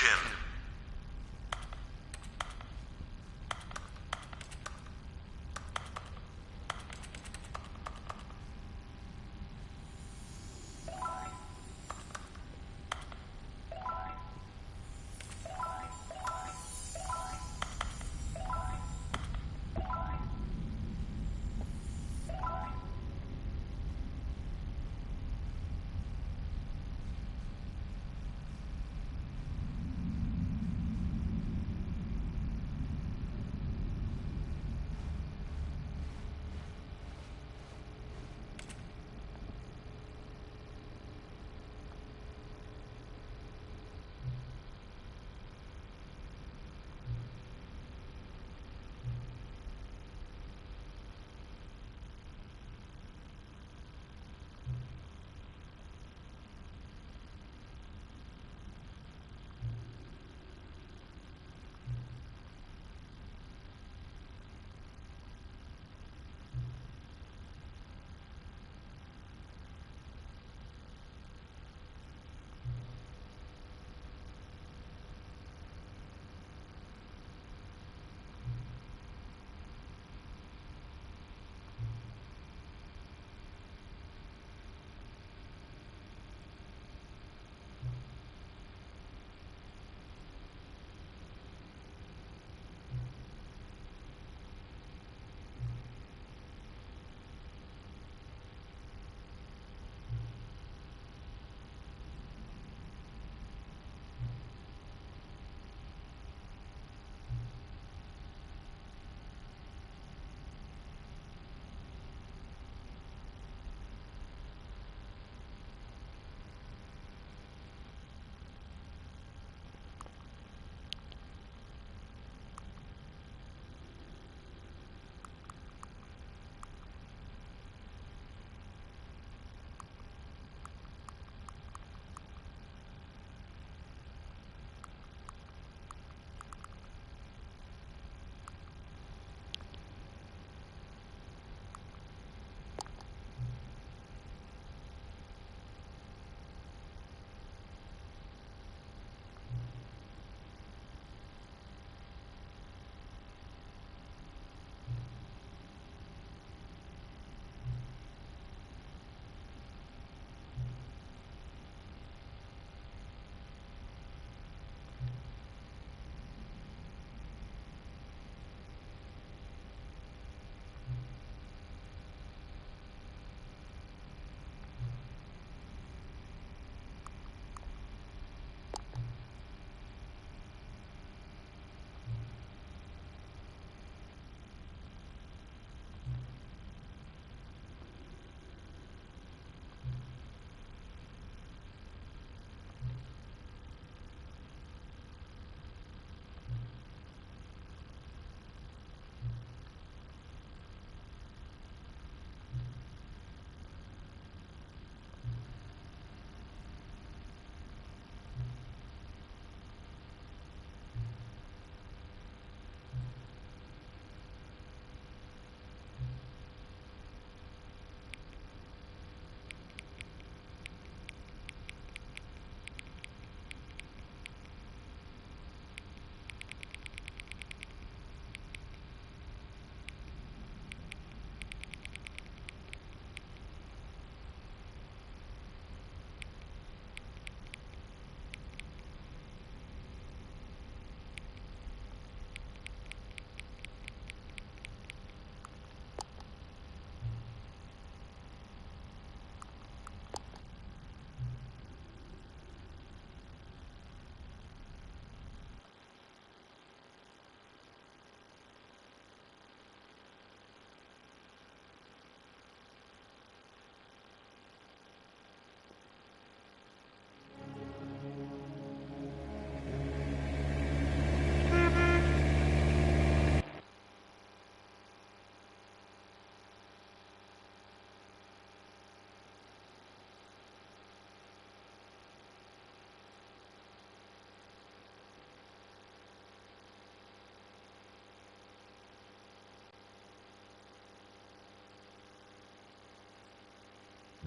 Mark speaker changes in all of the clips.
Speaker 1: location.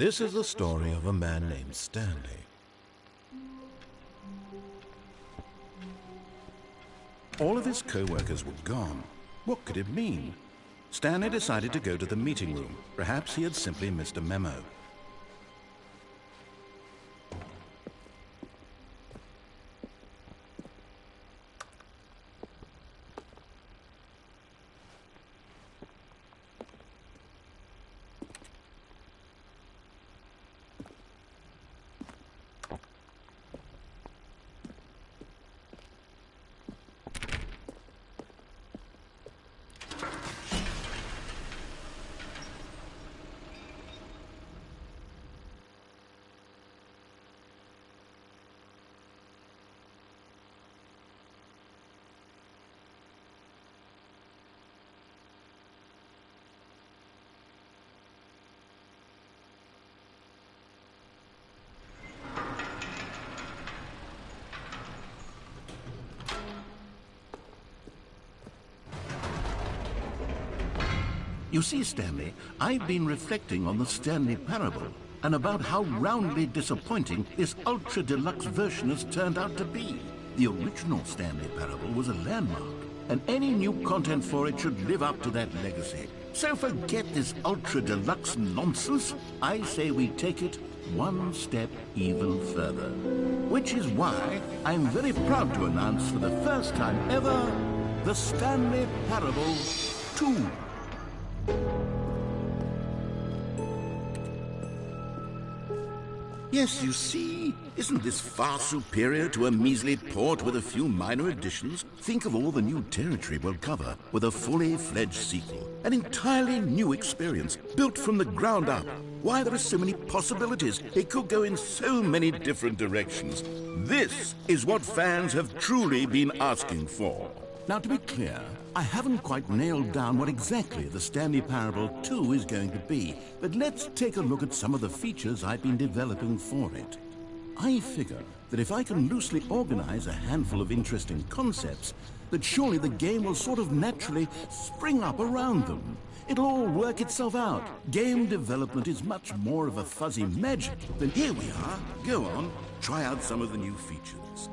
Speaker 2: This is the story of a man named Stanley.
Speaker 1: All of his co-workers were gone. What could it mean? Stanley decided to go to the meeting room. Perhaps he had simply missed a memo. You see, Stanley, I've been reflecting on the Stanley Parable and about how roundly disappointing this ultra-deluxe version has turned out to be. The original Stanley Parable was a landmark, and any new content for it should live up to that legacy. So forget this ultra-deluxe nonsense. I say we take it one step even further. Which is why I'm very proud to announce for the first time ever, the Stanley Parable 2. Yes, you see, isn't this far superior to a measly port with a few minor additions? Think of all the new territory we'll cover with a fully fledged sequel. An entirely new experience, built from the ground up. Why, there are so many possibilities. It could go in so many different directions. This is what fans have truly been asking for. Now, to be clear, I haven't quite nailed down what exactly the Stanley Parable 2 is going to be, but let's take a look at some of the features I've been developing for it. I figure that if I can loosely organize a handful of interesting concepts, that surely the game will sort of naturally spring up around them. It'll all work itself out. Game development is much more of a fuzzy magic than here we are. Go on, try out some of the new features.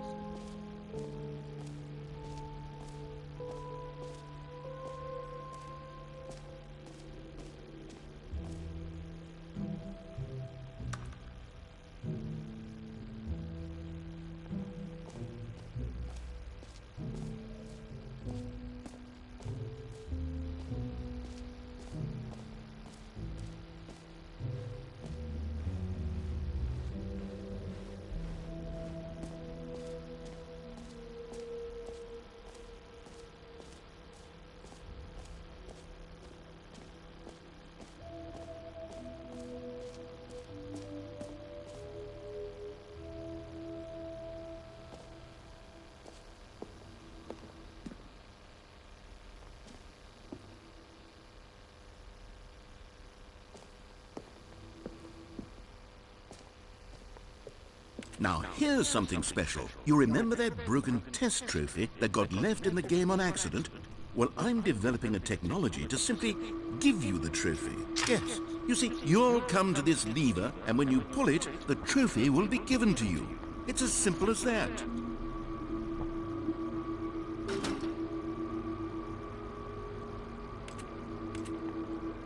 Speaker 1: Now, here's something special. You remember that broken test trophy that got left in the game on accident? Well, I'm developing a technology to simply give you the trophy. Yes, you see, you'll come to this lever, and when you pull it, the trophy will be given to you. It's as simple as that.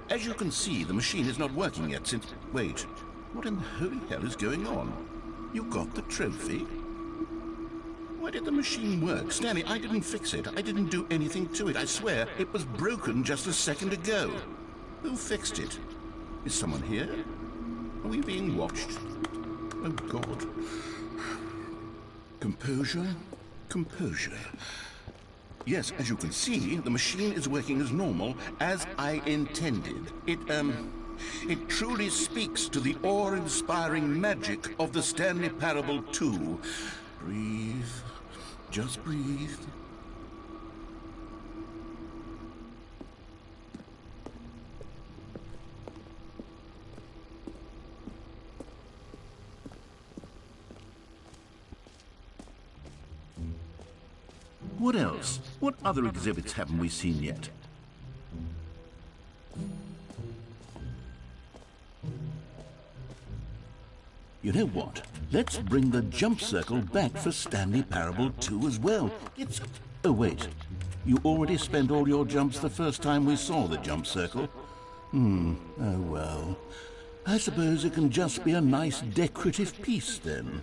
Speaker 1: As you can see, the machine is not working yet since... Wait, what in the holy hell is going on? You got the trophy? Why did the machine work? Stanley, I didn't fix it. I didn't do anything to it. I swear, it was broken just a second ago. Who fixed it? Is someone here? Are we being watched? Oh, God. Composure, composure. Yes, as you can see, the machine is working as normal, as I intended. It truly speaks to the awe-inspiring magic of the Stanley Parable 2. Breathe. Just breathe. What else? What other exhibits haven't we seen yet? You know what? let's bring the jump circle back for Stanley Parable 2 as well. Oh, wait. You already spent all your jumps the first time we saw the jump circle? Oh well. I suppose it can just be a nice decorative piece then.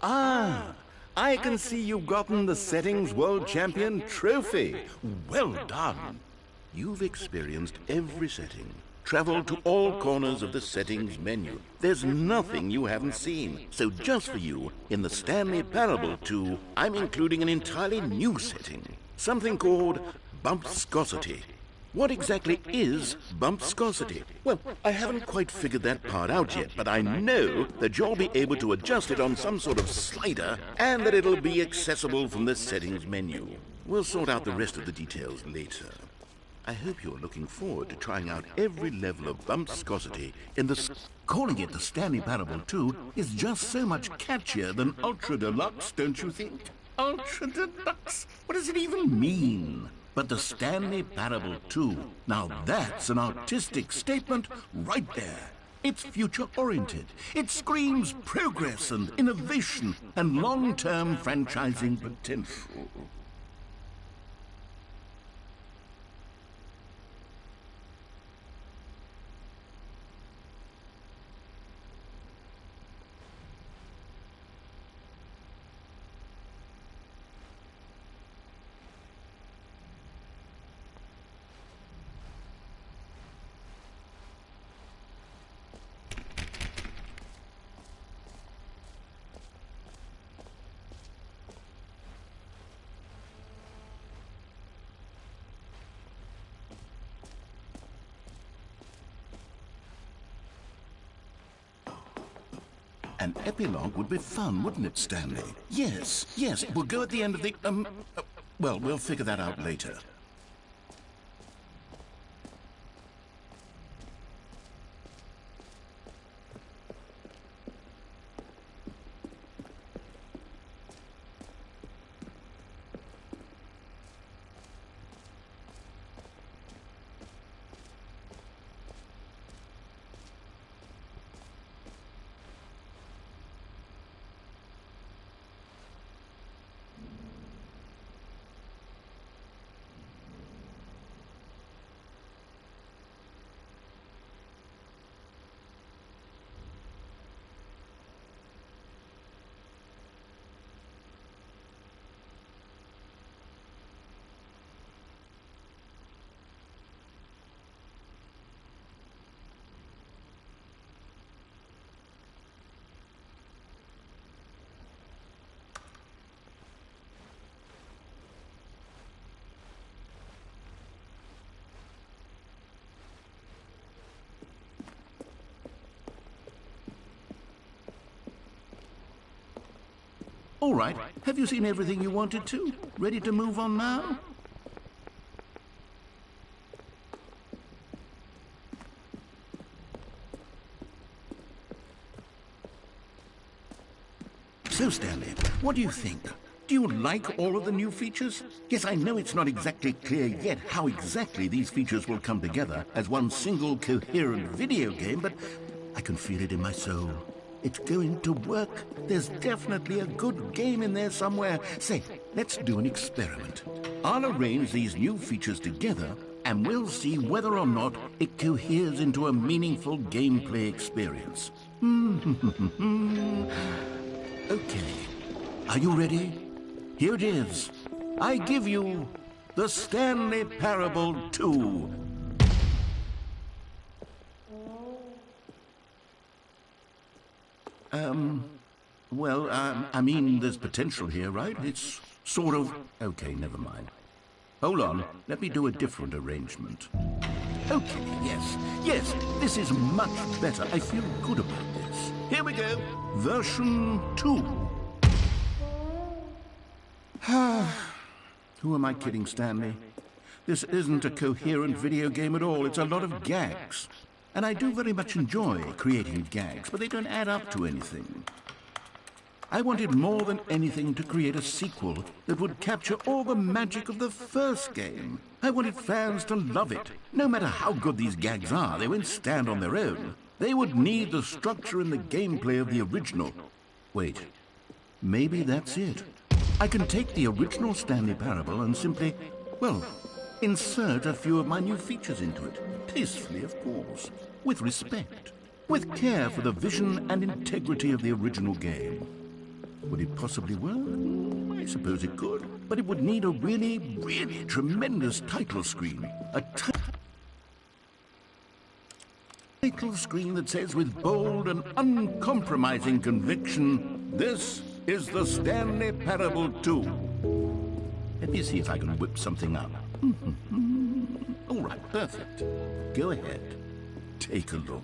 Speaker 2: Ah, I can see you've gotten the Settings World Champion trophy. Well done.
Speaker 1: You've experienced every setting, traveled to all corners of the settings menu. There's nothing you haven't seen. So just for you, in the Stanley Parable 2, I'm including an entirely new setting, something called bumpscosity. What exactly is bumpscosity? Well, I haven't quite figured that part out yet, but I know that you'll be able to adjust it on some sort of slider and that it'll be accessible from the settings menu. We'll sort out the rest of the details later. I hope you're looking forward to trying out every level of bumpscosity in the... Calling it the Stanley Parable 2 is just so much catchier than Ultra Deluxe, don't you think? Ultra Deluxe? What does it even mean? But the Stanley Parable 2, now that's an artistic statement right there. It's future-oriented. It screams progress and innovation and long-term franchising potential. An epilogue would be fun, wouldn't it, Stanley? Yes, we'll go at the end of the... well, we'll figure that out later. All right, have you seen everything you wanted to? Ready to move on now? So, Stanley, what do you think? Do you like all of the new features? Yes, I know it's not exactly clear yet how exactly these features will come together as one single coherent video game, but I can feel it in my soul. It's going to work. There's definitely a good game in there somewhere. Say, let's do an experiment. I'll arrange these new features together, and we'll see whether or not it coheres into a meaningful gameplay experience. Okay. Are you ready? Here it is. I give you the Stanley Parable 2. I mean, there's potential here, right? It's sort of... Okay, never mind. Hold on, let me do a different arrangement. Okay, yes, this is much better. I feel good about this. Here we go. Version 2. Who am I kidding, Stanley? This isn't a coherent video game at all. It's a lot of gags. And I do very much enjoy creating gags, but they don't add up to anything. I wanted more than anything to create a sequel that would capture all the magic of the first game. I wanted fans to love it. No matter how good these gags are, they won't stand on their own. They would need the structure and the gameplay of the original. Wait, maybe that's it. I can take the original Stanley Parable and simply, well, insert a few of my new features into it. Tastefully, of course. With respect. With care for the vision and integrity of the original game. Would it possibly work? I suppose it could. But it would need a really, really tremendous title screen. A title screen that says with bold and uncompromising conviction, "This is the Stanley Parable 2. Let me see if I can whip something up. All right, perfect. Go ahead. Take a look.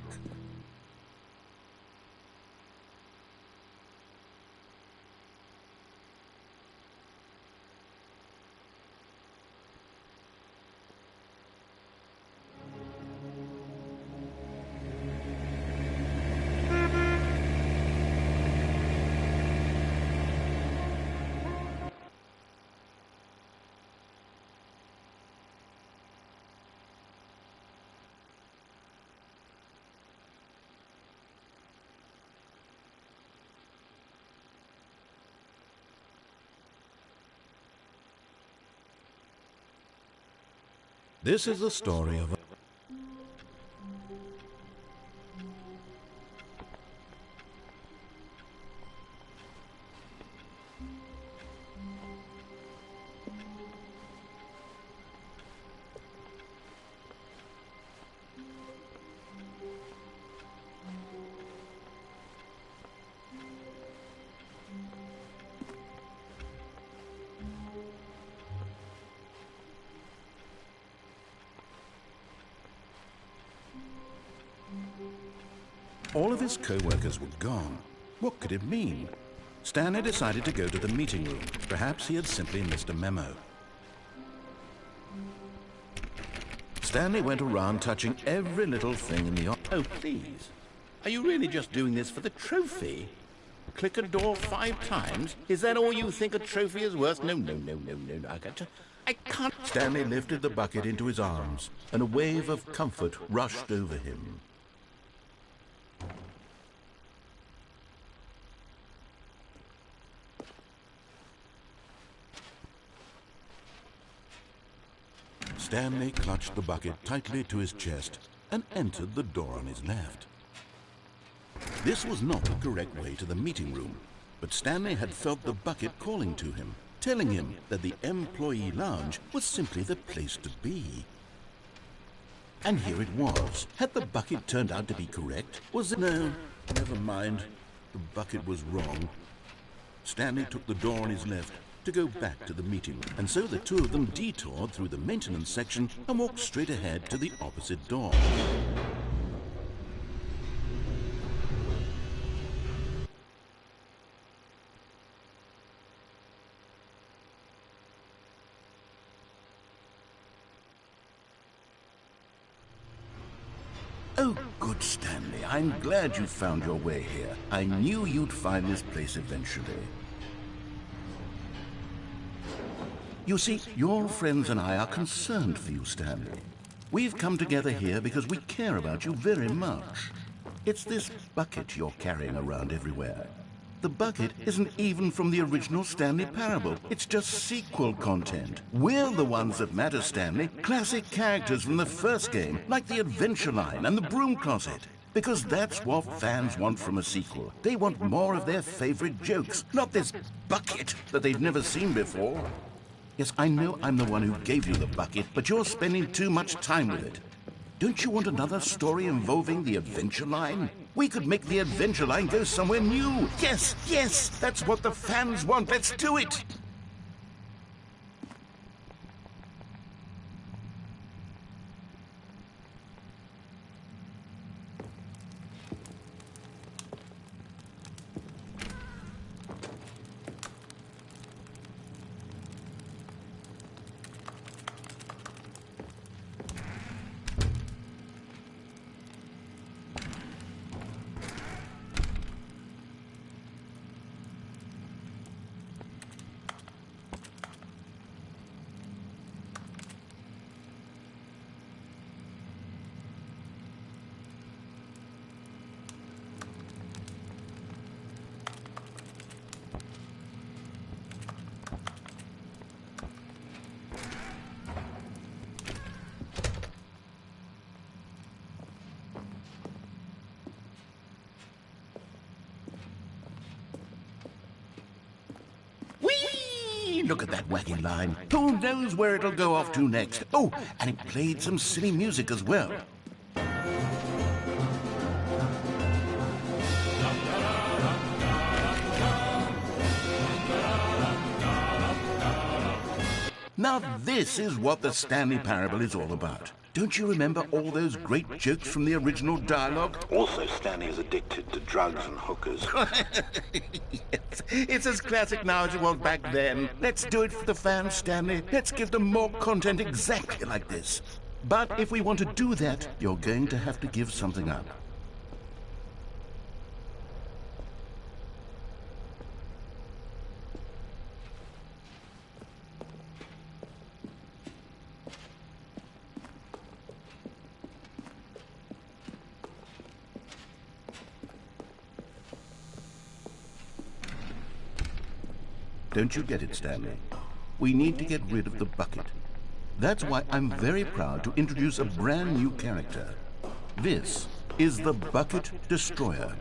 Speaker 1: This is the story of all of his co-workers were gone. What could it mean? Stanley decided to go to the meeting room. Perhaps he had simply missed a memo. Stanley went around touching every little thing in the office. Oh, please. Are you really just doing this for the trophy? Click a door 5 times? Is that all you think a trophy is worth? No. I can't. Stanley lifted the bucket into his arms, and a wave of comfort rushed over him. Stanley clutched the bucket tightly to his chest and entered the door on his left. This was not the correct way to the meeting room, but Stanley had felt the bucket calling to him, telling him that the employee lounge was simply the place to be. And here it was. Had the bucket turned out to be correct? Was it? No, never mind. The bucket was wrong. Stanley took the door on his left to go back to the meeting room, and so the two of them detoured through the maintenance section and walked straight ahead to the opposite door. Oh, good, Stanley. I'm glad you found your way here. I knew you'd find this place eventually. You see, your friends and I are concerned for you, Stanley. We've come together here because we care about you very much. It's this bucket you're carrying around everywhere. The bucket isn't even from the original Stanley Parable. It's just sequel content. We're the ones that matter, Stanley. Classic characters from the first game, like the Adventure Line and the Broom Closet. Because that's what fans want from a sequel. They want more of their favorite jokes, not this bucket that they've never seen before. Yes, I know I'm the one who gave you the bucket, but you're spending too much time with it. Don't you want another story involving the Adventure Line? We could make the Adventure Line go somewhere new. Yes, that's what the fans want. Let's do it. look at that wacky line. Who knows where it'll go off to next? Oh, and it played some silly music as well. Now this is what the Stanley Parable is all about. Don't you remember all those great jokes from the original dialogue?
Speaker 2: Also, Stanley is addicted to drugs and hookers.
Speaker 1: Yes, it's as classic now as it was back then. Let's do it for the fans, Stanley. Let's give them more content exactly like this. But if we want to do that, you're going to have to give something up. Don't you get it, Stanley? We need to get rid of the bucket. That's why I'm very proud to introduce a brand new character. This is the Bucket Destroyer.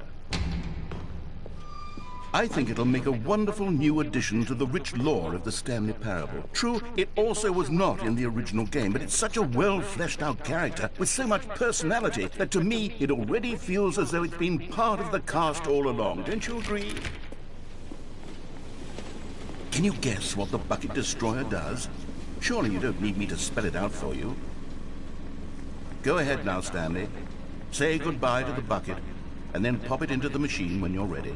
Speaker 1: I think it'll make a wonderful new addition to the rich lore of the Stanley Parable. True, it also was not in the original game, but it's such a well-fleshed-out character with so much personality that to me it already feels as though it's been part of the cast all along. Don't you agree? Can you guess what the Bucket Destroyer does? Surely you don't need me to spell it out for you. Go ahead now, Stanley. Say goodbye to the bucket, and then pop it into the machine when you're ready.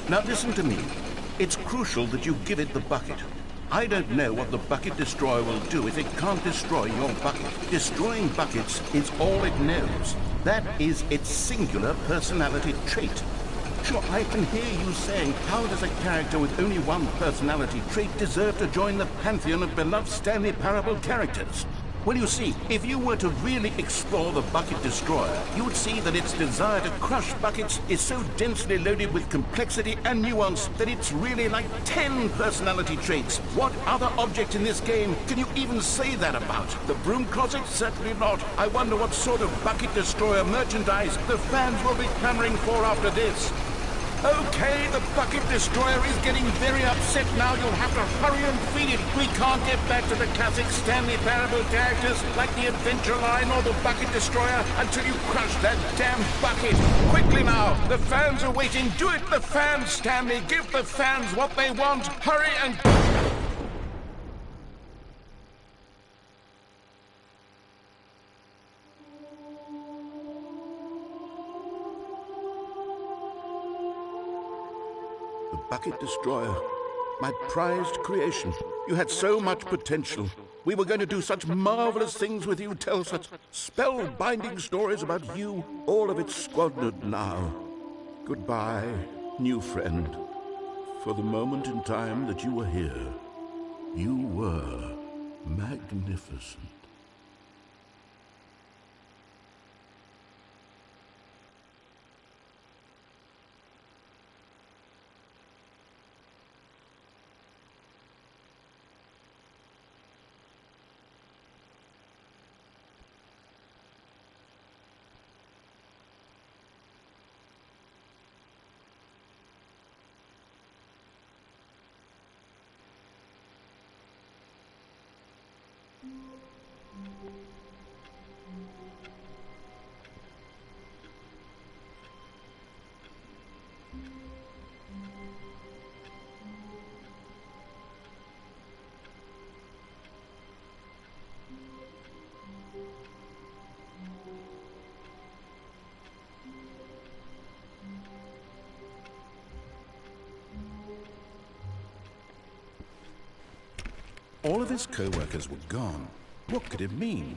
Speaker 1: Now listen to me. It's crucial that you give it the bucket. I don't know what the Bucket Destroyer will do if it can't destroy your bucket. Destroying buckets is all it knows. That is its singular personality trait. Sure, I can hear you saying, how does a character with only one personality trait deserve to join the pantheon of beloved Stanley Parable characters? Well, you see, if you were to really explore the Bucket Destroyer, you would see that its desire to crush buckets is so densely loaded with complexity and nuance that it's really like 10 personality traits. What other object in this game can you even say that about? The broom closet? Certainly not. I wonder what sort of Bucket Destroyer merchandise the fans will be clamoring for after this. Okay, the Bucket Destroyer is getting very upset now. You'll have to hurry and feed it. We can't get back to the classic Stanley Parable characters like the Adventure Line or the Bucket Destroyer until you crush that damn bucket. Quickly now, the fans are waiting. Do it, the fans, Stanley. Give the fans what they want. Hurry and... Bucket Destroyer, my prized creation. You had so much potential. We were going to do such marvelous things with you, tell such spellbinding stories about you. All of it squandered now. Goodbye, new friend. For the moment in time that you were here, you were magnificent. All of his co-workers were gone. What could it mean?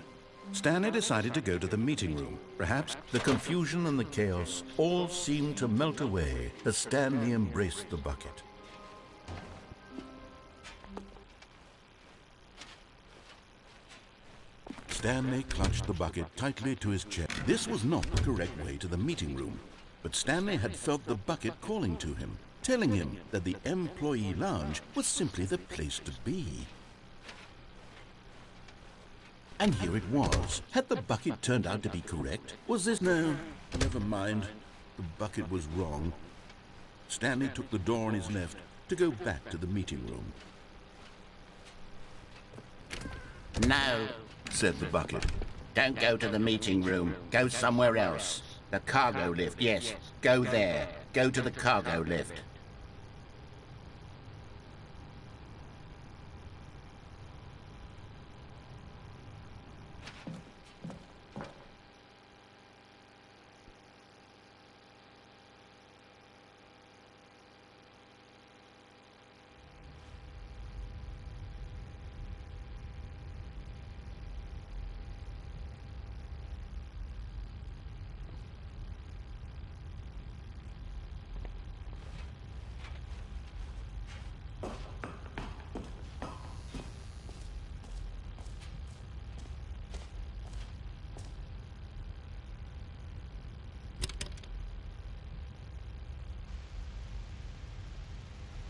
Speaker 1: Stanley decided to go to the meeting room. Perhaps the confusion and the chaos all seemed to melt away as Stanley embraced the bucket. Stanley clutched the bucket tightly to his chest. This was not the correct way to the meeting room, but Stanley had felt the bucket calling to him, telling him that the employee lounge was simply the place to be. And here it was. Had the bucket turned out to be correct? Was this... No, never mind. The bucket was wrong. Stanley took the door on his left to go back to the meeting room.
Speaker 3: No,
Speaker 1: Said the bucket.
Speaker 3: don't go to the meeting room. Go somewhere else. The cargo lift, yes. Go there. Go to the cargo lift.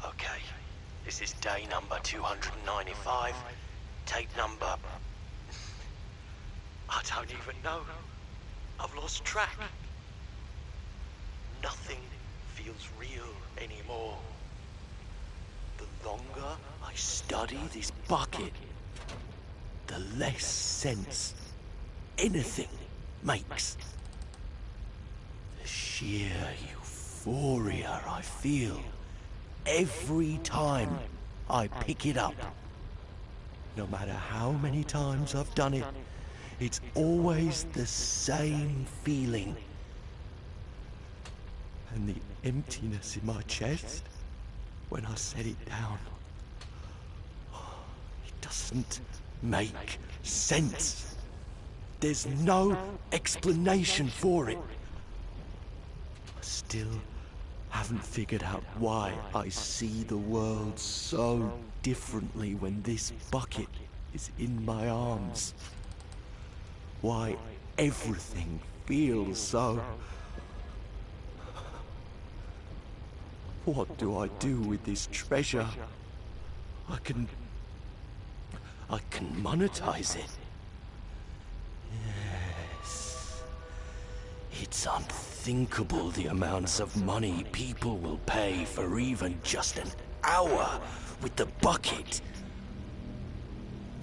Speaker 4: Okay, this is day number 295. Tape number... I don't even know. I've lost track. Nothing feels real anymore. The longer I study this bucket, the less sense anything makes. The sheer euphoria I feel every time I pick it up. No matter how many times I've done it, it's always the same feeling. And the emptiness in my chest when I set it down. It doesn't make sense. There's no explanation for it. I still haven't figured out why I see the world so differently when this bucket is in my arms. Why everything feels so... What do I do with this treasure? I can monetize it. Yes. It's unthinkable the amounts of money people will pay for even just an hour with the bucket.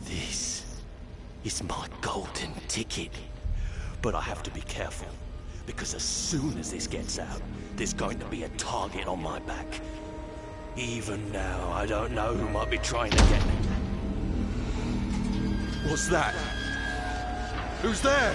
Speaker 4: This is my golden ticket. But I have to be careful, because as soon as this gets out, there's going to be a target on my back. Even now, I don't know who might be trying to get me. What's that? Who's there?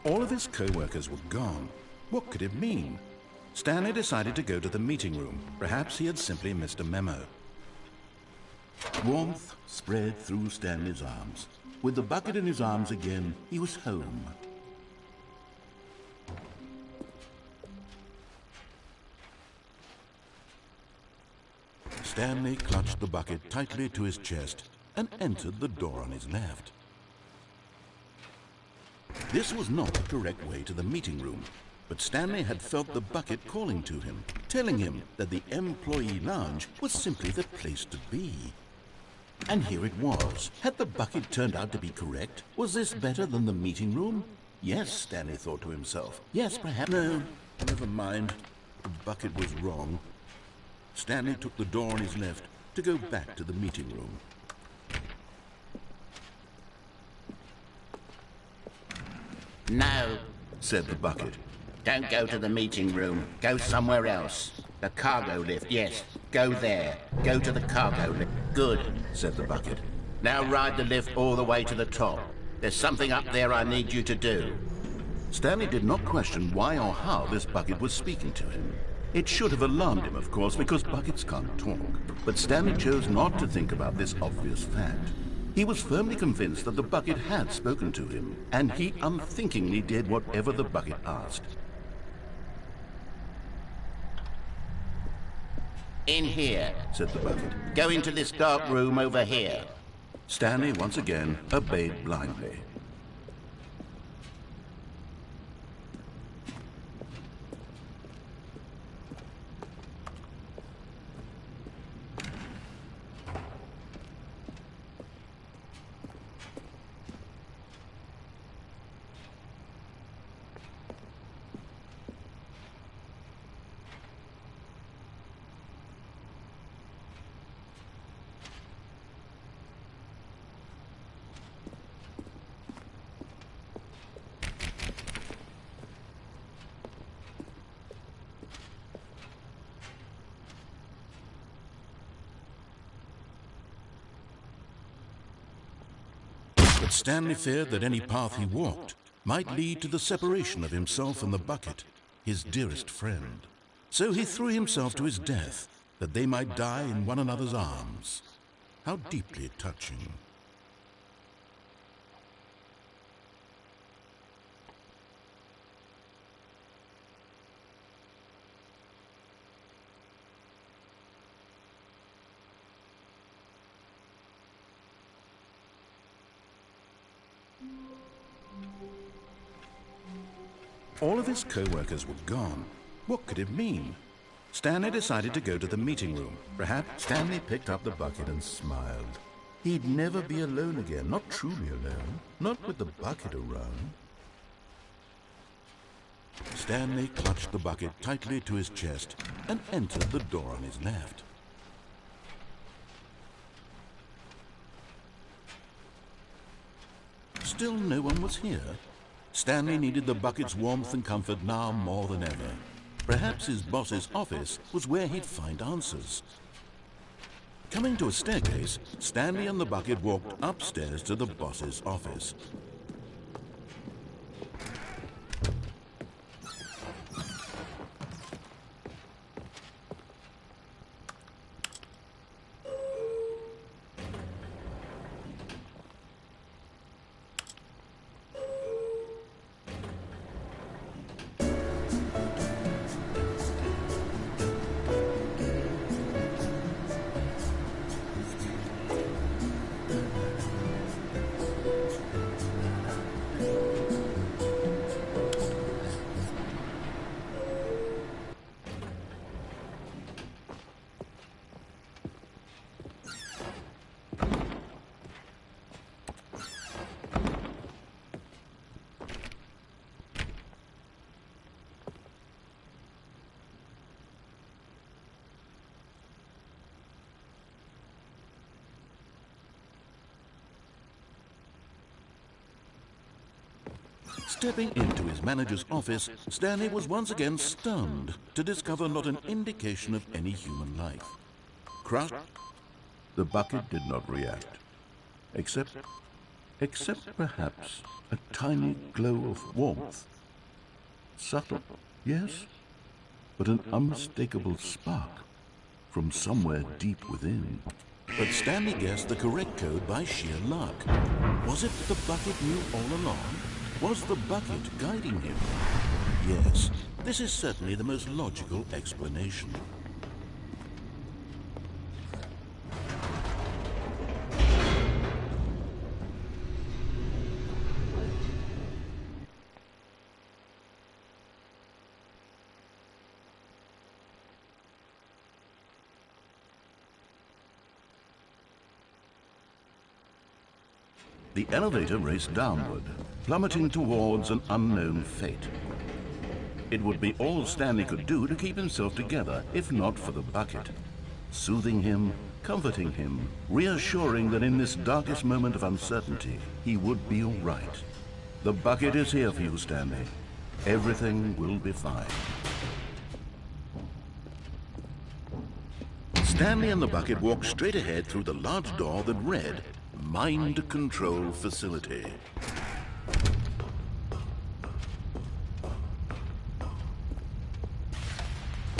Speaker 1: All of his co-workers were gone. What could it mean? Stanley decided to go to the meeting room. Perhaps he had simply missed a memo. Warmth spread through Stanley's arms. With the bucket in his arms again, he was home. Stanley clutched the bucket tightly to his chest and entered the door on his left. This was not the correct way to the meeting room, but Stanley had felt the bucket calling to him, telling him that the employee lounge was simply the place to be. And here it was. Had the bucket turned out to be correct? Was this better than the meeting room? Yes, Stanley thought to himself. Yes, perhaps. No, never mind. The bucket was wrong. Stanley took the door on his left to go back to the meeting room.
Speaker 3: No.
Speaker 1: said the bucket.
Speaker 3: Don't go to the meeting room. Go somewhere else. The cargo lift, yes. Go there. Go to the cargo lift. Good,
Speaker 1: Said the bucket.
Speaker 3: now ride the lift all the way to the top. There's something up there I need you to do.
Speaker 1: Stanley did not question why or how this bucket was speaking to him. It should have alarmed him, of course, because buckets can't talk. But Stanley chose not to think about this obvious fact. He was firmly convinced that the bucket had spoken to him, and he unthinkingly did whatever the bucket asked.
Speaker 3: In here.
Speaker 1: Said the bucket.
Speaker 3: Go into this dark room over here.
Speaker 1: Stanley once again obeyed blindly. But Stanley feared that any path he walked might lead to the separation of himself and the bucket, his dearest friend. So he threw himself to his death, that they might die in one another's arms. How deeply touching. All of his co-workers were gone. What could it mean? Stanley decided to go to the meeting room. Perhaps Stanley picked up the bucket and smiled. He'd never be alone again, not truly alone, not with the bucket around. Stanley clutched the bucket tightly to his chest and entered the door on his left. Still no one was here. Stanley needed the bucket's warmth and comfort now more than ever. Perhaps his boss's office was where he'd find answers. Coming to a staircase, Stanley and the bucket walked upstairs to the boss's office. Stepping into his manager's office, Stanley was once again stunned to discover not an indication of any human life. Crushed, the bucket did not react, except perhaps a tiny glow of warmth. Subtle, yes, but an unmistakable spark from somewhere deep within. But Stanley guessed the correct code by sheer luck. Was it that the bucket knew all along? Was the bucket guiding him? Yes, this is certainly the most logical explanation. The elevator raced downward, plummeting towards an unknown fate. It would be all Stanley could do to keep himself together, if not for the bucket. Soothing him, comforting him, reassuring that in this darkest moment of uncertainty, he would be all right. The bucket is here for you, Stanley. Everything will be fine. Stanley and the bucket walked straight ahead through the large door that read, Mind Control Facility.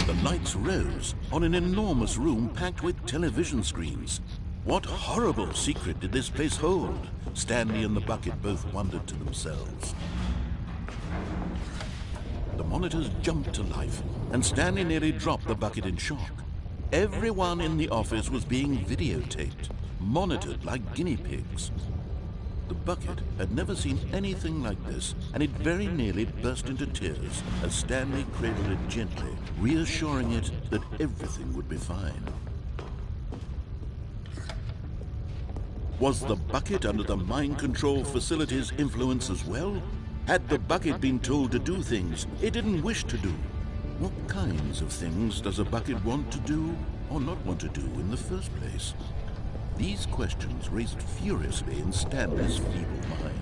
Speaker 1: The lights rose on an enormous room packed with television screens. What horrible secret did this place hold? Stanley and the bucket both wondered to themselves. The monitors jumped to life, and Stanley nearly dropped the bucket in shock. Everyone in the office was being videotaped, monitored like guinea pigs. The bucket had never seen anything like this, and it very nearly burst into tears as Stanley cradled it gently, reassuring it that everything would be fine. Was the bucket under the mind control facility's influence as well? Had the bucket been told to do things it didn't wish to do? What kinds of things does a bucket want to do or not want to do in the first place? These questions raced furiously in Stanley's feeble mind.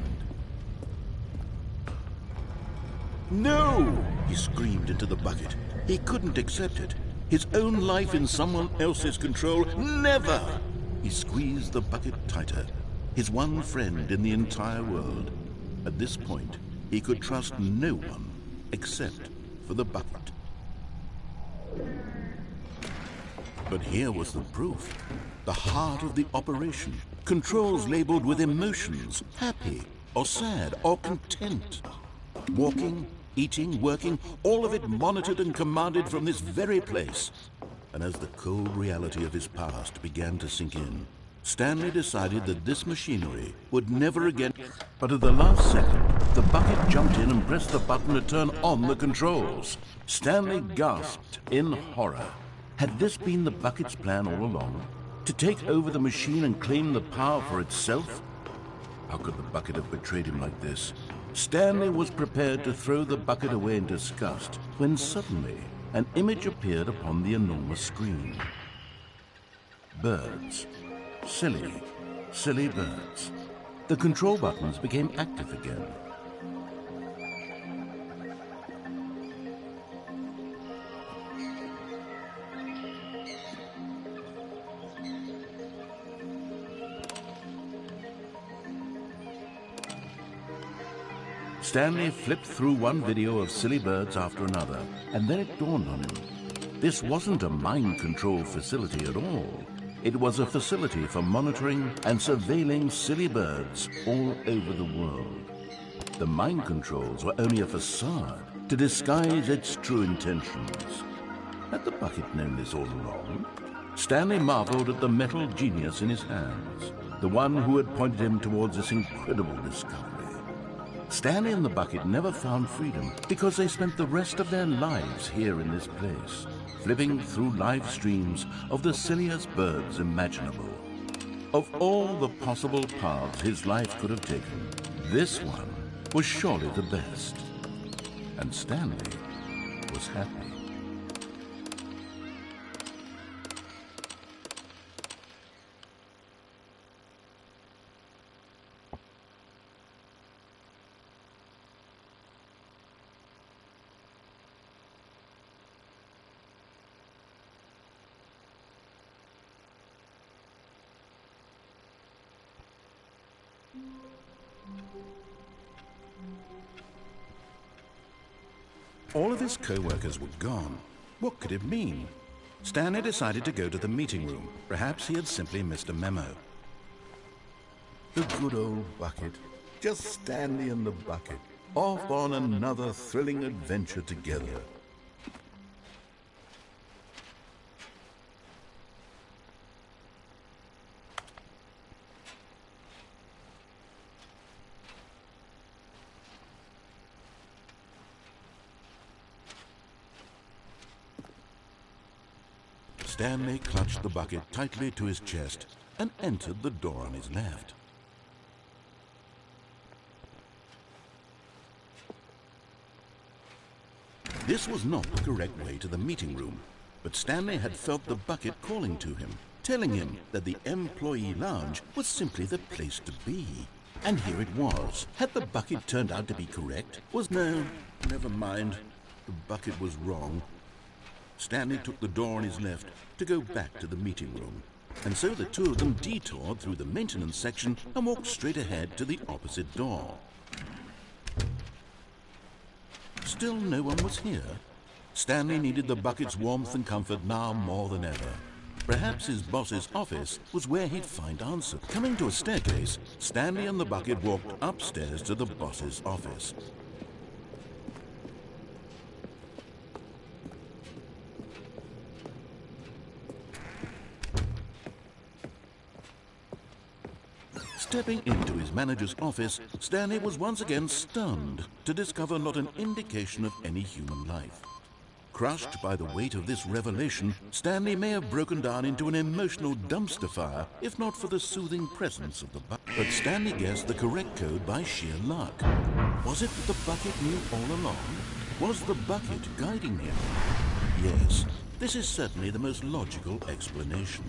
Speaker 1: No! He screamed into the bucket. He couldn't accept it. His own life in someone else's control, never! He squeezed the bucket tighter. His one friend in the entire world. At this point, he could trust no one except for the bucket. But here was the proof. The heart of the operation. Controls labeled with emotions, happy or sad or content. Walking, eating, working, all of it monitored and commanded from this very place. And as the cold reality of his past began to sink in, Stanley decided that this machinery would never again... But at the last second, the bucket jumped in and pressed the button to turn on the controls. Stanley gasped in horror. Had this been the bucket's plan all along? To take over the machine and claim the power for itself? How could the bucket have betrayed him like this? Stanley was prepared to throw the bucket away in disgust when suddenly an image appeared upon the enormous screen. Birds. Silly, silly birds. The control buttons became active again. Stanley flipped through one video of silly birds after another, and then it dawned on him. This wasn't a mind control facility at all. It was a facility for monitoring and surveilling silly birds all over the world. The mind controls were only a facade to disguise its true intentions. Had the bucket known this all along? Stanley marveled at the metal genius in his hands, the one who had pointed him towards this incredible discovery. Stanley and the bucket never found freedom because they spent the rest of their lives here in this place, flipping through live streams of the silliest birds imaginable. Of all the possible paths his life could have taken, this one was surely the best. And Stanley was happy. All of his co-workers were gone. What could it mean? Stanley decided to go to the meeting room. Perhaps he had simply missed a memo. The good old bucket. Just Stanley and the bucket. Off on another thrilling adventure together. Stanley clutched the bucket tightly to his chest and entered the door on his left. This was not the correct way to the meeting room, but Stanley had felt the bucket calling to him, telling him that the employee lounge was simply the place to be. And here it was. Had the bucket turned out to be correct? No, never mind. The bucket was wrong. Stanley took the door on his left to go back to the meeting room. And so the two of them detoured through the maintenance section and walked straight ahead to the opposite door. Still no one was here. Stanley needed the bucket's warmth and comfort now more than ever. Perhaps his boss's office was where he'd find answers. Coming to a staircase, Stanley and the bucket walked upstairs to the boss's office. Stepping into his manager's office, Stanley was once again stunned to discover not an indication of any human life. Crushed by the weight of this revelation, Stanley may have broken down into an emotional dumpster fire if not for the soothing presence of the bucket. But Stanley guessed the correct code by sheer luck. Was it that the bucket knew all along? Was the bucket guiding him? Yes, this is certainly the most logical explanation.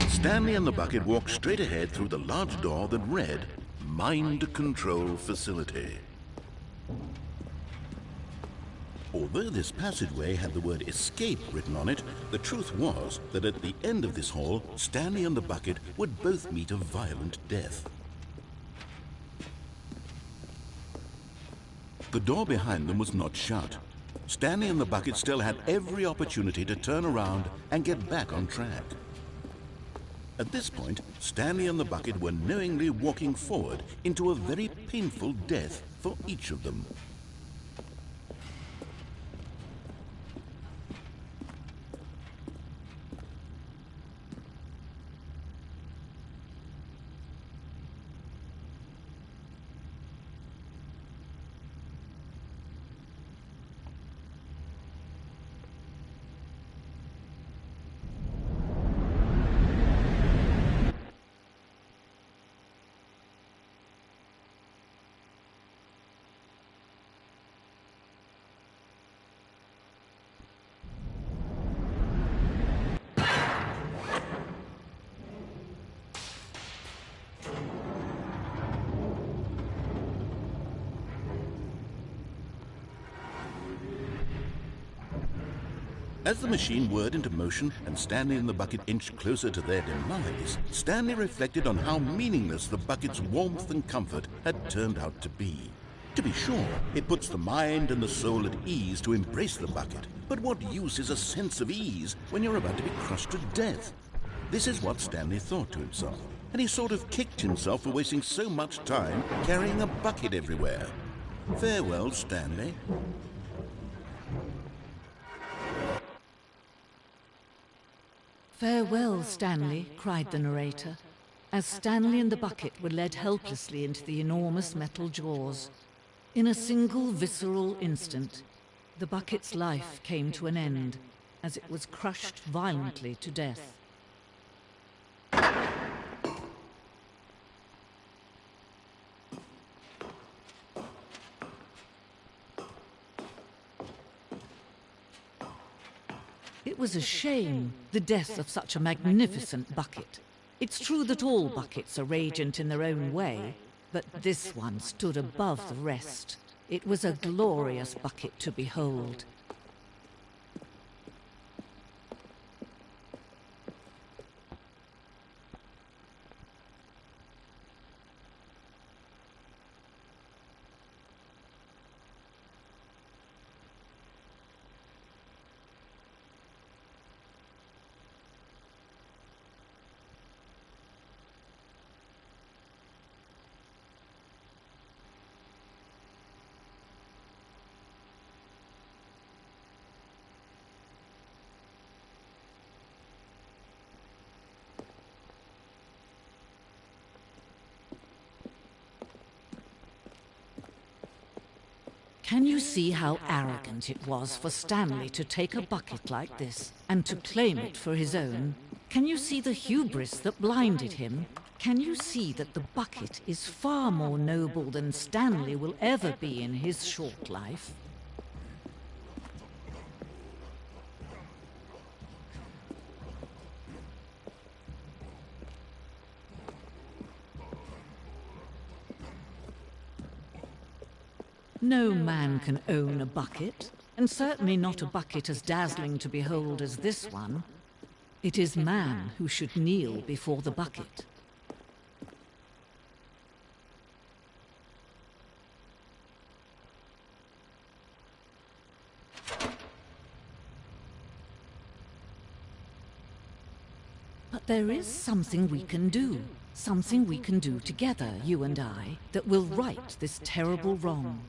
Speaker 1: Stanley and the bucket walked straight ahead through the large door that read, Mind Control Facility. Although this passageway had the word escape written on it, the truth was that at the end of this hall, Stanley and the bucket would both meet a violent death. The door behind them was not shut. Stanley and the bucket still had every opportunity to turn around and get back on track. At this point, Stanley and the bucket were knowingly walking forward into a very painful death for each of them. As the machine whirred into motion and Stanley and the bucket inched closer to their demise, Stanley reflected on how meaningless the bucket's warmth and comfort had turned out to be. To be sure, it puts the mind and the soul at ease to embrace the bucket, but what use is a sense of ease when you're about to be crushed to death? This is what Stanley thought to himself, and he sort of kicked himself for wasting so much time carrying a bucket everywhere. Farewell, Stanley.
Speaker 5: "Farewell, Stanley," cried the narrator, as Stanley and the bucket were led helplessly into the enormous metal jaws. In a single visceral instant, the bucket's life came to an end as it was crushed violently to death. It was a shame, the death of such a magnificent bucket. It's true that all buckets are radiant in their own way, but this one stood above the rest. It was a glorious bucket to behold. Can you see how arrogant it was for Stanley to take a bucket like this and to claim it for his own? Can you see the hubris that blinded him? Can you see that the bucket is far more noble than Stanley will ever be in his short life? No man can own a bucket, and certainly not a bucket as dazzling to behold as this one. It is man who should kneel before the bucket. But there is something we can do. Something we can do together, you and I, that will right this terrible wrong.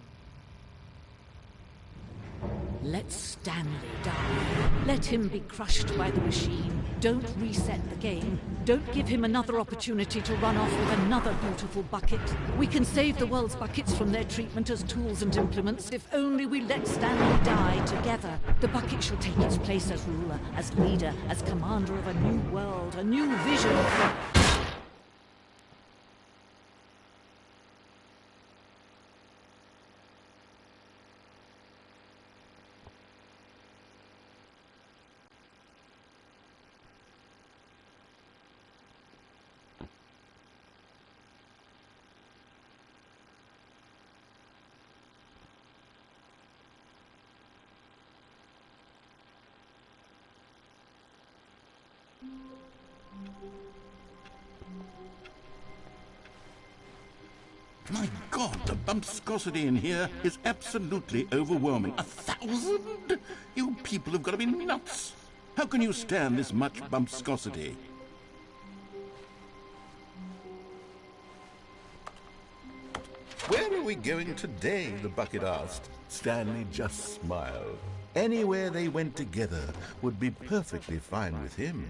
Speaker 5: Let Stanley die. Let him be crushed by the machine. Don't reset the game. Don't give him another opportunity to run off with another beautiful bucket. We can save the world's buckets from their treatment as tools and implements if only we let Stanley die together. The bucket shall take its place as ruler, as leader, as commander of a new world, a new vision for...
Speaker 1: My God, the bumpscosity in here is absolutely overwhelming. 1,000? You people have got to be nuts. How can you stand this much bumpscosity? Where are we going today? The bucket asked. Stanley just smiled. Anywhere they went together would be perfectly fine with him.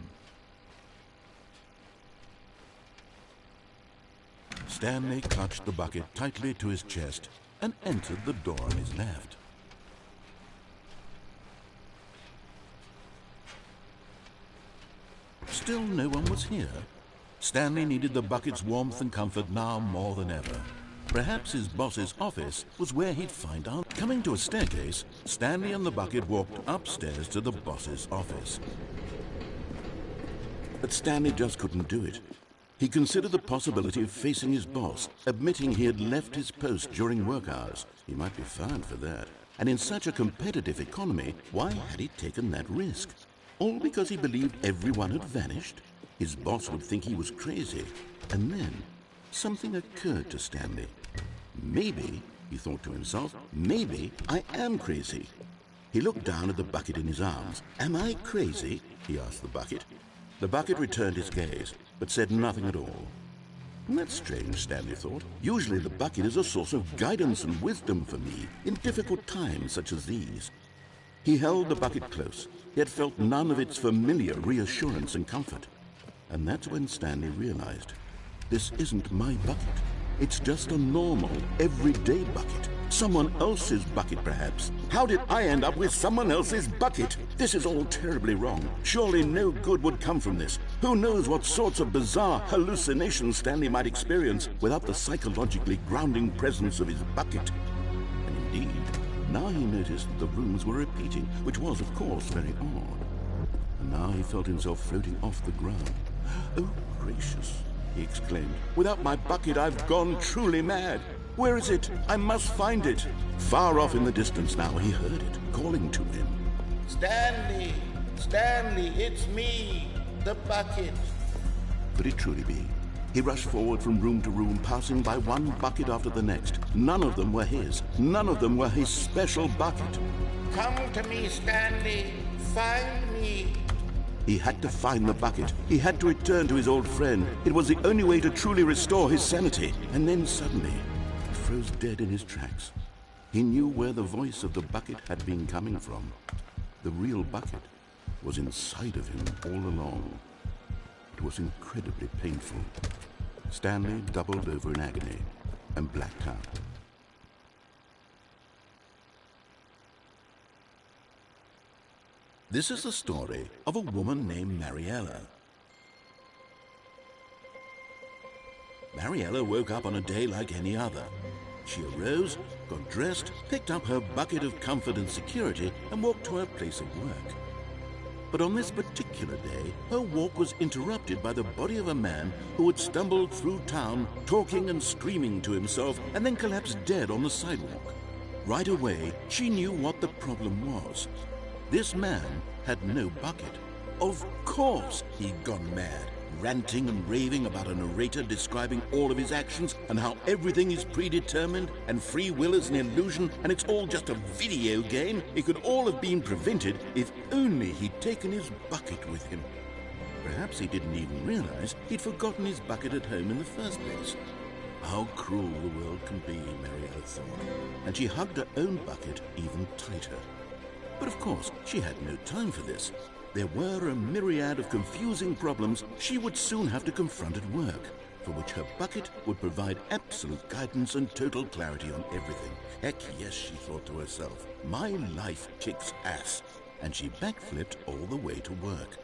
Speaker 1: Stanley clutched the bucket tightly to his chest and entered the door on his left. Still no one was here. Stanley needed the bucket's warmth and comfort now more than ever. Perhaps his boss's office was where he'd find out. Coming to a staircase, Stanley and the bucket walked upstairs to the boss's office. But Stanley just couldn't do it. He considered the possibility of facing his boss, admitting he had left his post during work hours. He might be fired for that. And in such a competitive economy, why had he taken that risk? All because he believed everyone had vanished? His boss would think he was crazy. And then, something occurred to Stanley. Maybe, he thought to himself, maybe I am crazy. He looked down at the bucket in his arms. Am I crazy? He asked the bucket. The bucket returned his gaze, but said nothing at all. That's strange, Stanley thought. Usually the bucket is a source of guidance and wisdom for me in difficult times such as these. He held the bucket close, yet felt none of its familiar reassurance and comfort. And that's when Stanley realized, this isn't my bucket. It's just a normal, everyday bucket. Someone else's bucket, perhaps. How did I end up with someone else's bucket? This is all terribly wrong. Surely no good would come from this. Who knows what sorts of bizarre hallucinations Stanley might experience without the psychologically grounding presence of his bucket. And indeed, now he noticed that the rooms were repeating, which was, of course, very odd. And now he felt himself floating off the ground. Oh, gracious, he exclaimed. Without my bucket, I've gone truly mad. Where is it? I must find it. Far off in the distance now, he heard it, calling to him.
Speaker 3: Stanley! Stanley, it's me, the bucket.
Speaker 1: Could it truly be? He rushed forward from room to room, passing by one bucket after the next. None of them were his. None of them were his special bucket.
Speaker 3: Come to me, Stanley. Find me.
Speaker 1: He had to find the bucket. He had to return to his old friend. It was the only way to truly restore his sanity. And then suddenly, he froze dead in his tracks. He knew where the voice of the bucket had been coming from. The real bucket was inside of him all along. It was incredibly painful. Stanley doubled over in agony and blacked out. This is the story of a woman named Mariella. Mariella woke up on a day like any other. She arose, got dressed, picked up her bucket of comfort and security, and walked to her place of work. But on this particular day, her walk was interrupted by the body of a man who had stumbled through town, talking and screaming to himself, and then collapsed dead on the sidewalk. Right away, she knew what the problem was. This man had no bucket. Of course he'd gone mad, ranting and raving about a narrator describing all of his actions and how everything is predetermined and free will is an illusion and it's all just a video game. It could all have been prevented if only he'd taken his bucket with him. Perhaps he didn't even realize he'd forgotten his bucket at home in the first place. How cruel the world can be, Mariella thought, and she hugged her own bucket even tighter. But of course, she had no time for this. There were a myriad of confusing problems she would soon have to confront at work, for which her bucket would provide absolute guidance and total clarity on everything. Heck yes, she thought to herself, my life kicks ass. And she backflipped all the way to work.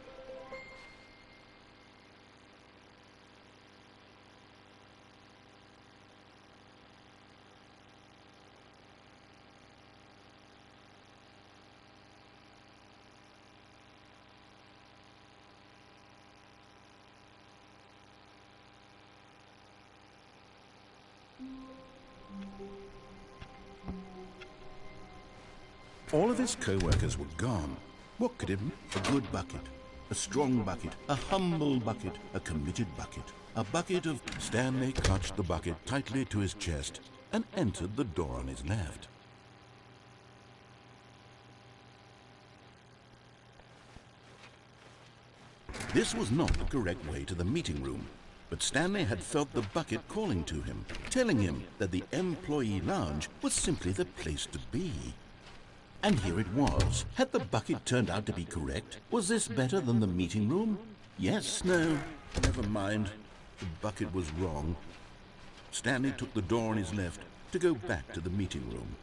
Speaker 1: All of his co-workers were gone. What could it be? A good bucket, a strong bucket, a humble bucket, a committed bucket. A bucket of... Stanley clutched the bucket tightly to his chest and entered the door on his left. This was not the correct way to the meeting room, but Stanley had felt the bucket calling to him, telling him that the employee lounge was simply the place to be. And here it was. Had the bucket turned out to be correct? Was this better than the meeting room? Yes, no, never mind. The bucket was wrong. Stanley took the door on his left to go back to the meeting room.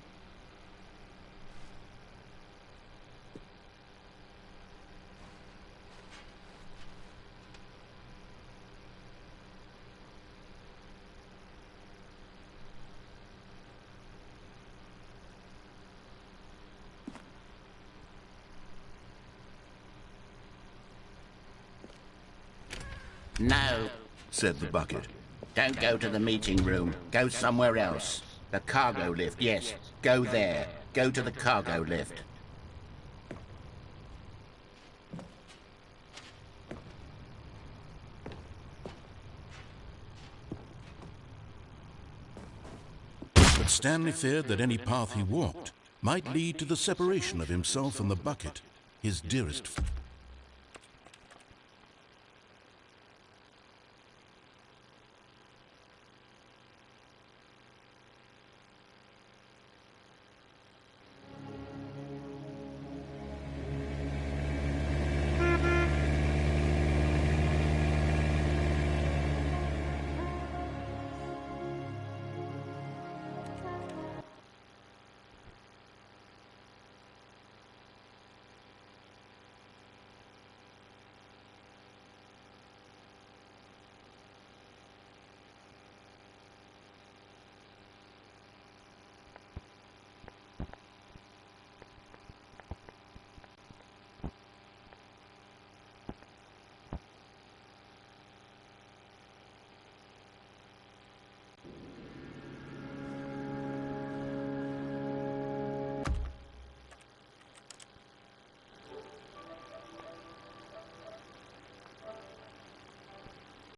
Speaker 3: No,
Speaker 1: Said the bucket.
Speaker 3: don't go to the meeting room. Go somewhere else. The cargo lift, yes. Go there. Go to the cargo lift.
Speaker 1: But Stanley feared that any path he walked might lead to the separation of himself and the bucket, his dearest friend.